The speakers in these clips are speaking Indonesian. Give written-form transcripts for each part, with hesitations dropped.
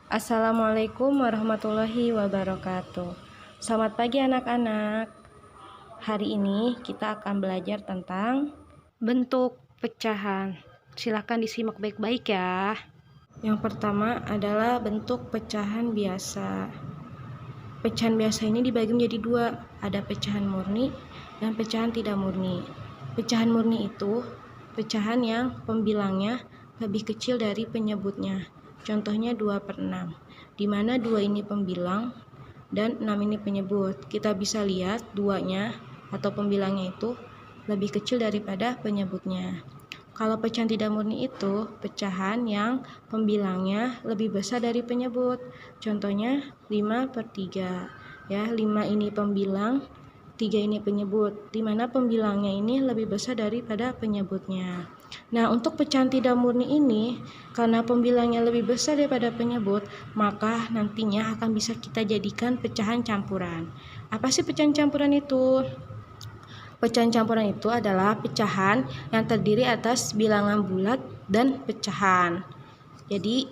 Assalamualaikum warahmatullahi wabarakatuh. Selamat pagi anak-anak. Hari ini kita akan belajar tentang bentuk pecahan. Silakan disimak baik-baik ya. Yang pertama adalah bentuk pecahan biasa. Pecahan biasa ini dibagi menjadi dua, ada pecahan murni dan pecahan tidak murni. Pecahan murni itu pecahan yang pembilangnya lebih kecil dari penyebutnya. Contohnya 2/6, di mana 2 ini pembilang dan 6 ini penyebut. Kita bisa lihat 2-nya atau pembilangnya itu lebih kecil daripada penyebutnya. Kalau pecahan tidak murni itu pecahan yang pembilangnya lebih besar dari penyebut. Contohnya 5/3. Ya, 5 ini pembilang, 3 ini penyebut, di mana pembilangnya ini lebih besar daripada penyebutnya. Nah, untuk pecahan tidak murni ini, karena pembilangnya lebih besar daripada penyebut, maka nantinya akan bisa kita jadikan pecahan campuran. Apa sih pecahan campuran itu? Pecahan campuran itu adalah pecahan yang terdiri atas bilangan bulat dan pecahan. Jadi,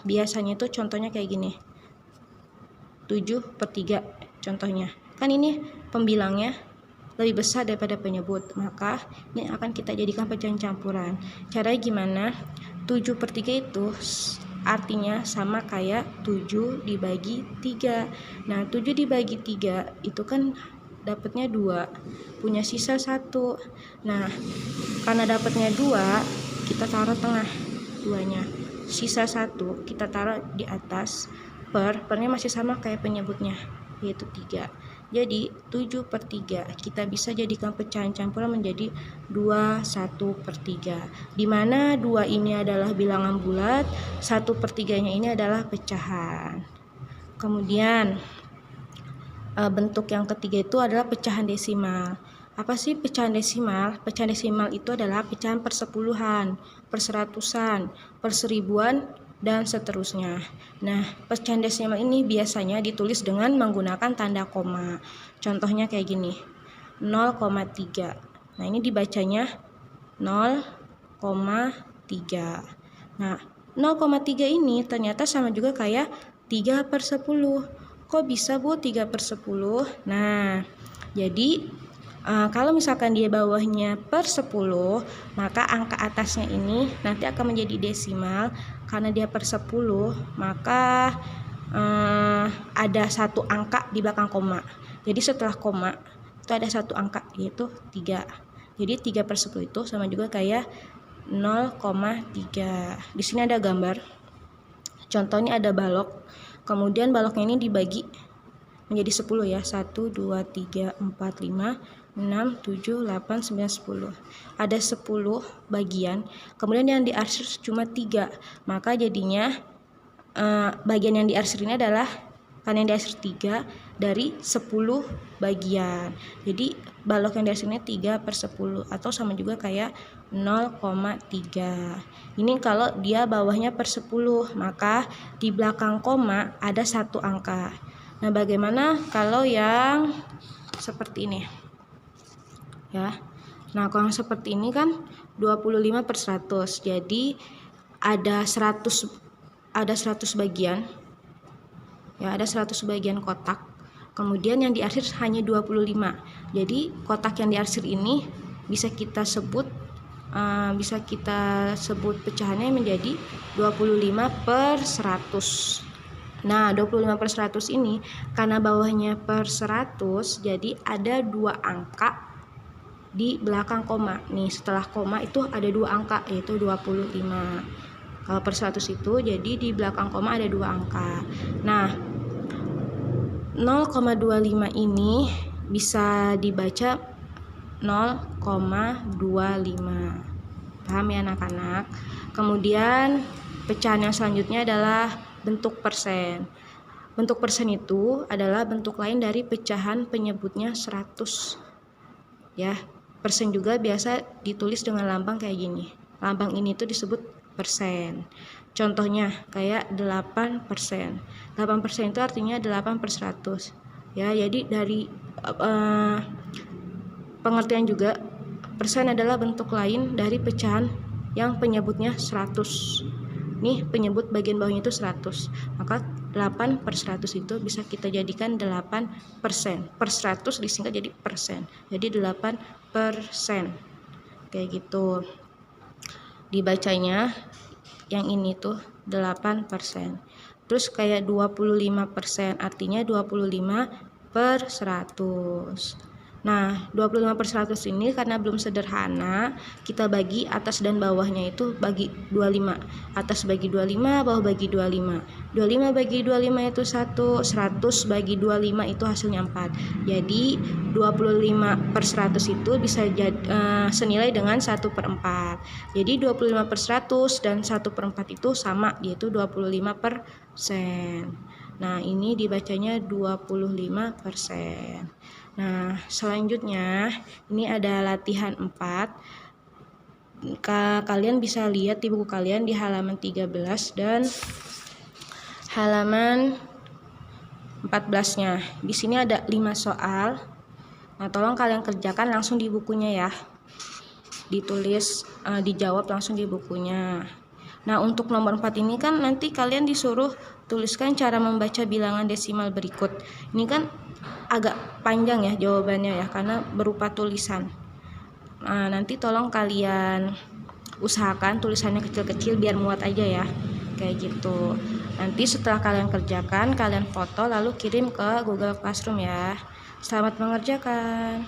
biasanya itu contohnya kayak gini. 7/3 contohnya. Kan ini pembilangnya lebih besar daripada penyebut, maka ini akan kita jadikan pecahan campuran. Caranya gimana? 7/3 itu artinya sama kayak 7 dibagi 3. Nah, 7 dibagi 3 itu kan dapatnya 2, punya sisa 1. Nah, karena dapatnya 2, kita taruh tengah 2-nya. Sisa 1 kita taruh di atas, pernya masih sama kayak penyebutnya, yaitu 3. Jadi 7/3 kita bisa jadikan pecahan campuran menjadi 21/3, di mana 2 ini adalah bilangan bulat, 1/3-nya ini adalah pecahan. Kemudian bentuk yang ketiga itu adalah pecahan desimal. Apa sih pecahan desimal? Pecahan desimal itu adalah pecahan persepuluhan, perseratusan, perseribuan, dan seterusnya. Nah, pecahan desimal ini biasanya ditulis dengan menggunakan tanda koma. Contohnya kayak gini, 0,3. Nah, ini dibacanya 0,3. Nah, 0,3 ini ternyata sama juga kayak 3/10. Kok bisa, Bu, 3/10? Nah, jadi kalau misalkan dia bawahnya per 10, maka angka atasnya ini nanti akan menjadi desimal. Karena dia per 10, maka ada satu angka di belakang koma. Jadi setelah koma itu ada satu angka, yaitu 3. Jadi 3/10 itu sama juga kayak 0,3. Di sini ada gambar. Contohnya ada balok. Kemudian baloknya ini dibagi menjadi 10 ya. 1, 2, 3, 4, 5, 6, 7, 8, 9, 10. Ada 10 bagian. Kemudian yang diarsir cuma 3. Maka jadinya bagian yang diarsir ini adalah kan yang diarsir 3 dari 10 bagian. Jadi balok yang diarsirnya 3/10 atau sama juga kayak 0,3. Ini kalau dia bawahnya per 10, maka di belakang koma ada satu angka. Nah, bagaimana kalau yang seperti ini? Ya. Nah, kalau yang seperti ini kan 25/100. Jadi ada 100 bagian. Ya, ada 100 bagian kotak. Kemudian yang diarsir hanya 25. Jadi kotak yang diarsir ini bisa kita sebut pecahannya menjadi 25/100. Nah, 25/100 ini karena bawahnya per 100, jadi ada 2 angka di belakang koma. Nih, setelah koma itu ada 2 angka, yaitu 25. Kalau per 100 itu jadi di belakang koma ada 2 angka. Nah, 0,25 ini bisa dibaca 0,25. Paham ya anak-anak? Kemudian pecahan yang selanjutnya adalah bentuk persen. Bentuk persen itu adalah bentuk lain dari pecahan penyebutnya 100. Ya, persen juga biasa ditulis dengan lambang kayak gini. Lambang ini tuh disebut persen. Contohnya kayak 8%. 8% itu artinya 8/100. Ya, jadi dari pengertian juga, persen adalah bentuk lain dari pecahan yang penyebutnya 100. nih penyebut bagian bawahnya itu 100, maka 8 per 100 itu bisa kita jadikan 8%. Per 100 disingkat jadi persen, jadi 8%. Kayak gitu. Dibacanya yang ini tuh 8%. Terus kayak 25%, artinya 25 per 100. Nah, 25 per 100 ini karena belum sederhana, kita bagi atas dan bawahnya itu bagi 25. Atas bagi 25, bawah bagi 25. 25 bagi 25 itu 1, 100 bagi 25 itu hasilnya 4. Jadi 25 per 100 itu bisa senilai dengan 1 per 4. Jadi 25 per 100 dan 1 per 4 itu sama, yaitu 25%. Nah, ini dibacanya 25%. Nah, selanjutnya ini ada latihan 4. Kalian bisa lihat di buku kalian di halaman 13 dan halaman 14-nya. Di sini ada 5 soal. Nah, tolong kalian kerjakan langsung di bukunya ya. Ditulis, dijawab langsung di bukunya. Nah, untuk nomor 4 ini kan nanti kalian disuruh tuliskan cara membaca bilangan desimal berikut. Ini kan agak panjang ya jawabannya ya, karena berupa tulisan. Nah, nanti tolong kalian usahakan tulisannya kecil-kecil biar muat aja ya, kayak gitu. Nanti setelah kalian kerjakan, kalian foto lalu kirim ke Google Classroom ya. Selamat mengerjakan.